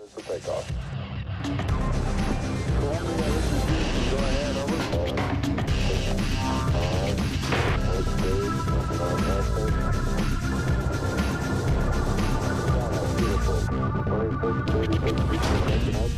For takeoff.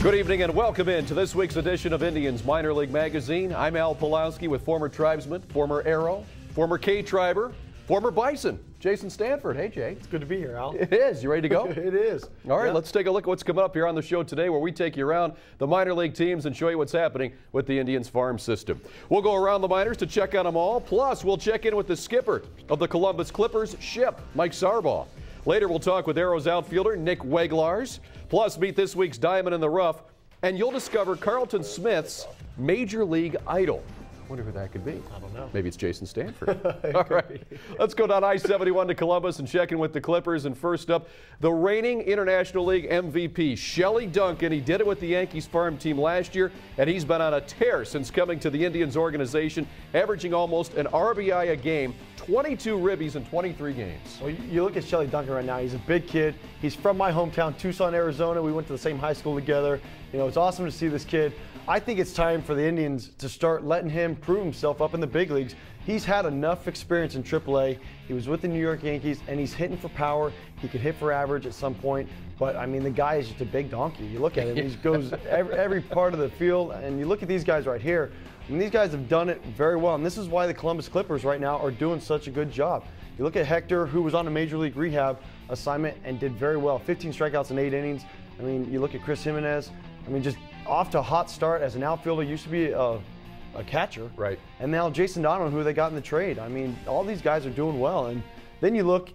Good evening and welcome in to this week's edition of Indians Minor League Magazine. I'm Al Pulowski with former tribesman, former Arrow, former K-Triber, former Bison, Jason Stanford. Hey, Jay. It's good to be here, Al. It is. You ready to go? It is. All right, yeah. Let's take a look at what's coming up here on the show today, where we take you around the minor league teams and show you what's happening with the Indians farm system. We'll go around the minors to check on them all. Plus, we'll check in with the skipper of the Columbus Clippers ship, Mike Sarbaugh. Later, we'll talk with Arrows outfielder Nick Weglars. Plus, meet this week's Diamond in the Rough, and you'll discover Carlton Smith's Major League Idol. Wonder who that could be. I don't know. Maybe it's Jason Stanford. All right, let's go down I-71 to Columbus and check in with the Clippers. And first up, the reigning International League MVP, Shelly Duncan. He did it with the Yankees farm team last year, and he's been on a tear since coming to the Indians organization, averaging almost an RBI a game, 22 ribbies in 23 games. Well, you look at Shelly Duncan right now. He's a big kid. He's from my hometown, Tucson, Arizona. We went to the same high school together. You know, it's awesome to see this kid. I think it's time for the Indians to start letting him prove himself up in the big leagues. He's had enough experience in AAA. He was with the New York Yankees, and he's hitting for power. He could hit for average at some point, but I mean, the guy is just a big donkey. You look at him, he goes every part of the field, and you look at these guys right here, and these guys have done it very well, and this is why the Columbus Clippers right now are doing such a good job. You look at Hector, who was on a Major League rehab assignment and did very well, 15 strikeouts in 8 innings. I mean, you look at Chris Jimenez, I mean, just off to a hot start as an outfielder, used to be a catcher. Right. And now Jason Donovan, who they got in the trade. I mean, all these guys are doing well. And then you look,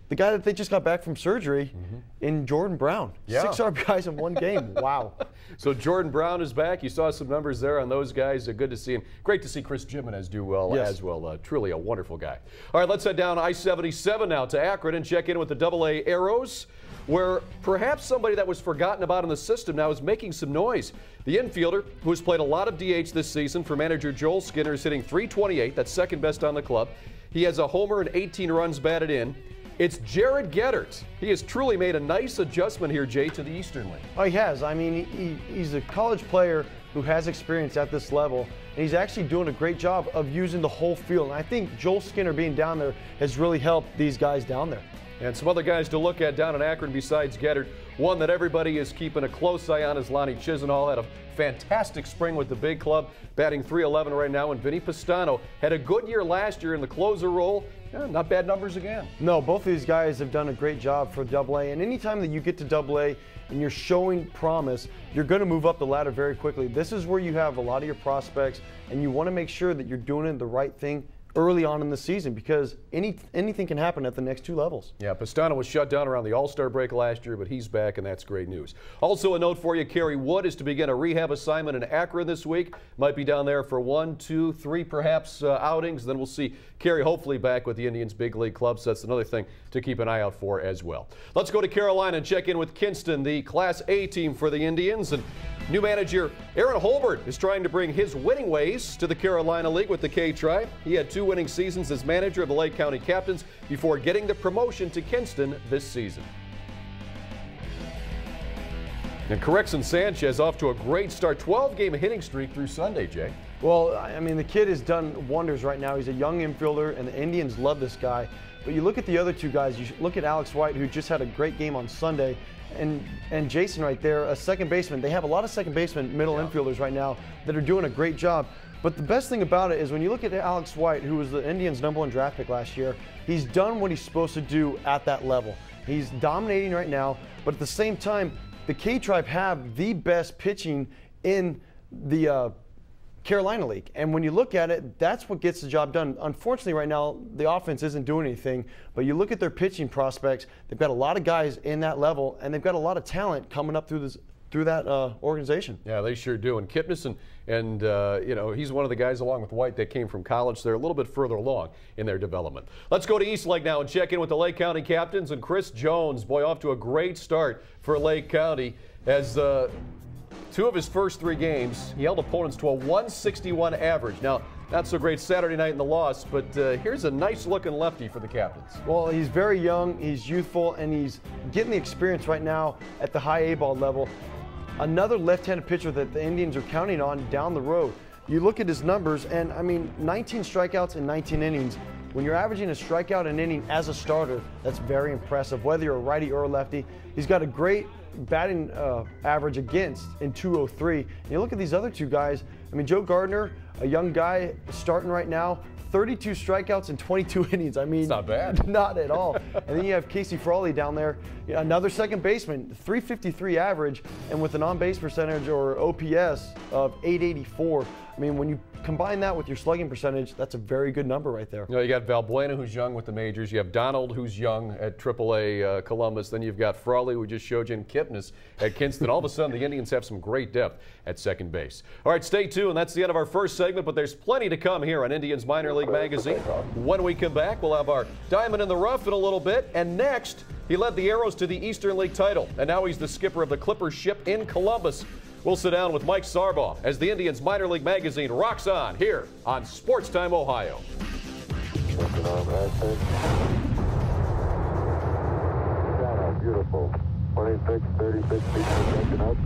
the guy that they just got back from surgery in Jordan Brown. Yeah. 6 RBIs in 1 game. Wow. So Jordan Brown is back. You saw some numbers there on those guys. Good to see him. Great to see Chris Jimenez do well as well. Truly a wonderful guy. All right, let's head down I-77 now to Akron and check in with the AA Arrows, where perhaps somebody that was forgotten about in the system now is making some noise. The infielder, who has played a lot of DH this season for manager Joel Skinner, is hitting .328. That's second best on the club. He has a homer and 18 runs batted in. It's Jared Gettert. He has truly made a nice adjustment here, Jay, to the Eastern League. Oh, he has. I mean, he's a college player who has experience at this level, and he's actually doing a great job of using the whole field. And I think Joel Skinner being down there has really helped these guys down there. And some other guys to look at down in Akron besides Gettert. One that everybody is keeping a close eye on is Lonnie Chisenhall. Had a fantastic spring with the big club, batting .311 right now. And Vinny Pastano had a good year last year in the closer role. Yeah, not bad numbers again. No, both of these guys have done a great job for AA. And anytime that you get to AA and you're showing promise, you're going to move up the ladder very quickly. This is where you have a lot of your prospects, and you want to make sure that you're doing the right thing early on in the season, because anything can happen at the next 2 levels. Yeah, Pastano was shut down around the All-Star break last year, but he's back, and that's great news. Also a note for you, Kerry Wood is to begin a rehab assignment in Akron this week. Might be down there for 1, 2, 3 perhaps outings. Then we'll see Kerry hopefully back with the Indians big league club, so that's another thing to keep an eye out for as well. Let's go to Carolina and check in with Kinston, the Class A team for the Indians. And new manager Aaron Holbert is trying to bring his winning ways to the Carolina League with the K-Tribe. He had 2 winning seasons as manager of the Lake County Captains before getting the promotion to Kinston this season. And Corexon Sanchez off to a great start, 12-game hitting streak through Sunday, Jay. Well, I mean, the kid has done wonders right now. He's a young infielder, and the Indians love this guy. But you look at the other 2 guys. You look at Alex White, who just had a great game on Sunday, and Jason right there, a second baseman. They have a lot of second baseman, middle infielders right now that are doing a great job. But the best thing about it is when you look at Alex White, who was the Indians' #1 draft pick last year, he's done what he's supposed to do at that level. He's dominating right now, but at the same time, the K-Tribe have the best pitching in the Carolina League. And when you look at it, that's what gets the job done. Unfortunately, right now, the offense isn't doing anything, but you look at their pitching prospects, they've got a lot of guys in that level, and they've got a lot of talent coming up through that organization. Yeah, they sure do. And Kipnis, and you know, he's one of the guys along with White that came from college. They're a little bit further along in their development. Let's go to East Lake now and check in with the Lake County captains. And Chris Jones, boy, off to a great start for Lake County as 2 of his first 3 games, he held opponents to a 161 average. Now, Not so great Saturday night in the loss, but here's a nice-looking lefty for the Captains. Well, he's very young, he's youthful, and he's getting the experience right now at the high A-ball level. Another left-handed pitcher that the Indians are counting on down the road. You look at his numbers, and I mean, 19 strikeouts in 19 innings. When you're averaging a strikeout an inning as a starter, that's very impressive, whether you're a righty or a lefty. He's got a great batting average against in 203. And you look at these other two guys, I mean, Joe Gardner, a young guy starting right now, 32 strikeouts in 22 innings. I mean, it's not bad. Not at all. And then you have Casey Frawley down there, another second baseman, 353 average, and with an on-base percentage or OPS of 884. I mean, when you combine that with your slugging percentage, that's a very good number right there. You know, you got Valbuena, who's young with the majors. You have Donald, who's young at AAA Columbus. Then you've got Frawley, who just showed you, and Kipnis at Kinston. All of a sudden, the Indians have some great depth at second base. All right, stay tuned. That's the end of our first segment, but there's plenty to come here on Indians Minor League Magazine. When we come back, we'll have our Diamond in the Rough in a little bit. And next, he led the Arrows to the Eastern League title, and now he's the skipper of the Clippers ship in Columbus. We'll sit down with Mike Sarbaugh as the Indians Minor League Magazine rocks on here on SportsTime Ohio. Beautiful. 26, 36 feet, up.